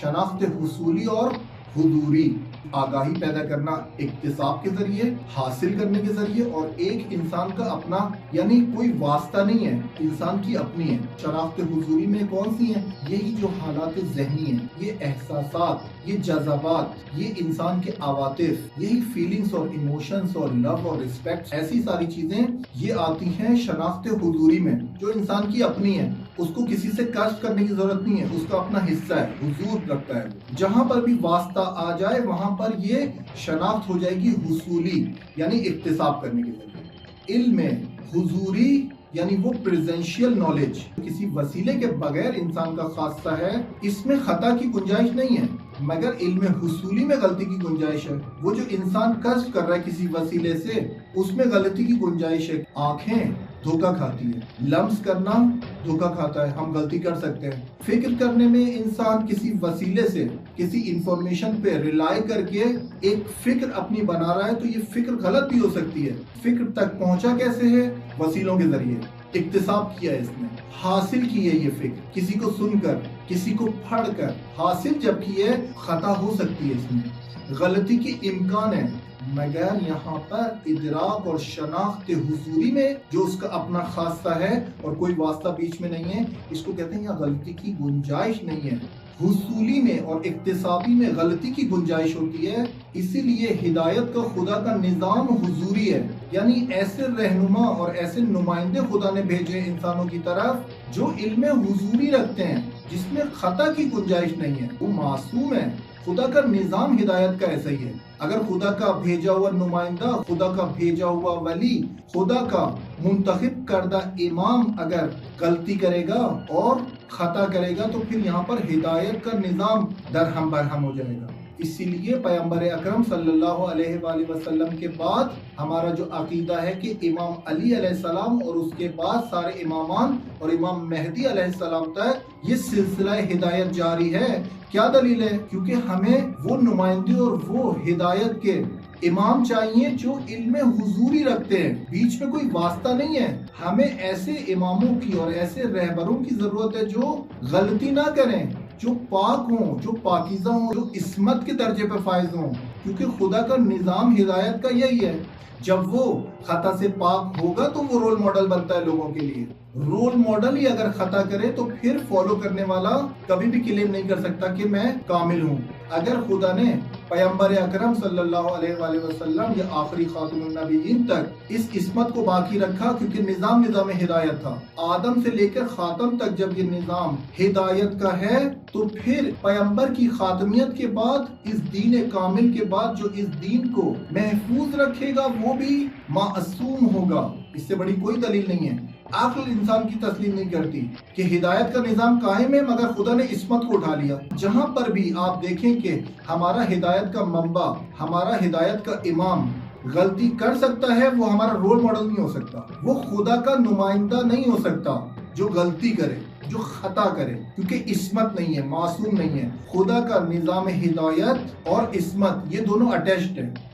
शनाख्त हुसूली और हुजूरी, आगाही पैदा करना इक्तिसाब के जरिए, हासिल करने के जरिए, और एक इंसान का अपना, यानी कोई वास्ता नहीं है, इंसान की अपनी है। शनाख्त हुजूरी में कौन सी है? यही जो हालात ज़हनी है, ये एहसासात, ये जज़बात, ये इंसान के अवातिफ, यही फीलिंग्स और इमोशंस और लव और रिस्पेक्ट, ऐसी सारी चीजें ये आती हैं शनाख्त हुजूरी में, जो इंसान की अपनी है। उसको किसी से कष्ट करने की जरूरत नहीं है, उसका अपना हिस्सा है, हुजूर रखता है। जहां पर भी वास्ता आ जाए वहां पर ये शनाख्त हो जाएगी हुसूली, यानी इक्तिसाब करने के जरिए। इल्म में हुजूरी यानी वो प्रेजेंशियल नॉलेज, किसी वसीले के बगैर इंसान का खासा है, इसमें खता की गुंजाइश नहीं है, मगर इल्म हुसूली में गलती की गुंजाइश है। वो जो इंसान कष्ट कर रहा है किसी वसीले से, उसमें गलती की गुंजाइश है। आंखें धोखा खाती है, लम्स करना धोखा खाता है, हम गलती कर सकते हैं। फिक्र करने में इंसान किसी वसीले से, किसी इंफॉर्मेशन पे रिलाई करके एक फिक्र अपनी बना रहा है, तो ये फिक्र गलत भी हो सकती है। फिक्र तक पहुंचा कैसे है? वसीलों के जरिए इक्तिसाब किया है इसने, हासिल की है ये फिक्र, किसी को सुनकर, किसी को पढ़कर हासिल जब की है, खता हो सकती है, इसमें गलती की इम्कान है, मगर यहाँ पर इदराक और शनाख्त हुजूरी में जो उसका अपना खासा है और कोई वास्ता बीच में नहीं है, इसको कहते हैं यहाँ गलती की गुंजाइश नहीं है। हुसूली में और इक्तिसाबी में गलती की गुंजाइश होती है, इसीलिए हिदायत का खुदा का निज़ाम हुजूरी है, यानी ऐसे रहनुमा और ऐसे नुमाइंदे खुदा ने भेजे इंसानों की तरफ जो इल्म हुजूरी रखते हैं, जिसमें खता की गुंजाइश नहीं है, वो मासूम है। खुदा का निज़ाम हिदायत का ऐसा ही है। अगर खुदा का भेजा हुआ नुमाइंदा, खुदा का भेजा हुआ वली, खुदा का मुंतखब करदा इमाम अगर गलती करेगा और खता करेगा, तो फिर यहाँ पर हिदायत का निज़ाम दरहम बरहम हो जाएगा। इसीलिए पैगंबर अकरम सल्लल्लाहु अलैहि वसल्लम के बाद हमारा जो अकीदा है कि इमाम अली अलैहिस्सलाम और उसके बाद सारे इमामान और इमाम मेहदी अलैहिस्सलाम तक ये सिलसिला हिदायत जारी है। क्या दलील है? क्योंकि हमें वो नुमाइंदे और वो हिदायत के इमाम चाहिए जो इल्म हुजूरी रखते हैं, बीच में कोई वास्ता नहीं है। हमें ऐसे इमामों की और ऐसे रहबरों की जरूरत है जो गलती ना करें, जो पाक हों, जो पाकीज़ा हों, जो इस्मत के दर्जे पर फायज हों, क्योंकि खुदा का निज़ाम हिदायत का यही है। जब वो खता से पाक होगा तो वो रोल मॉडल बनता है लोगों के लिए। रोल मॉडल ही अगर खता करे तो फिर फॉलो करने वाला कभी भी क्लेम नहीं कर सकता कि मैं कामिल हूँ। अगर खुदा ने पैगंबर अकरम सल्लल्लाहु अलैहि वसल्लम या आखिरी खातमुन नबीयीन तक इस इस्मत को बाकी रखा, क्योंकि निज़ाम हिदायत था, आदम से लेकर खातम तक जब ये निज़ाम हिदायत का है, तो फिर पैगंबर की खातमियत के बाद, इस दीन कामिल के बाद जो इस दीन को महफूज रखेगा वो भी मासूम होगा। इससे बड़ी कोई दलील नहीं है। अक्ल इंसान की तस्लीम नहीं करती कि हिदायत का निज़ाम कायम है, मगर खुदा ने इस्मत को उठा लिया। जहां पर भी आप देखें कि हमारा हिदायत का मंबा, हमारा हिदायत का इमाम गलती कर सकता है, वो हमारा रोल मॉडल नहीं हो सकता, वो खुदा का नुमाइंदा नहीं हो सकता जो गलती करे, जो खता करे, क्योंकि इस्मत नहीं है, मासूम नहीं है। खुदा का निज़ाम हिदायत और इस्मत ये दोनों अटैच्ड है।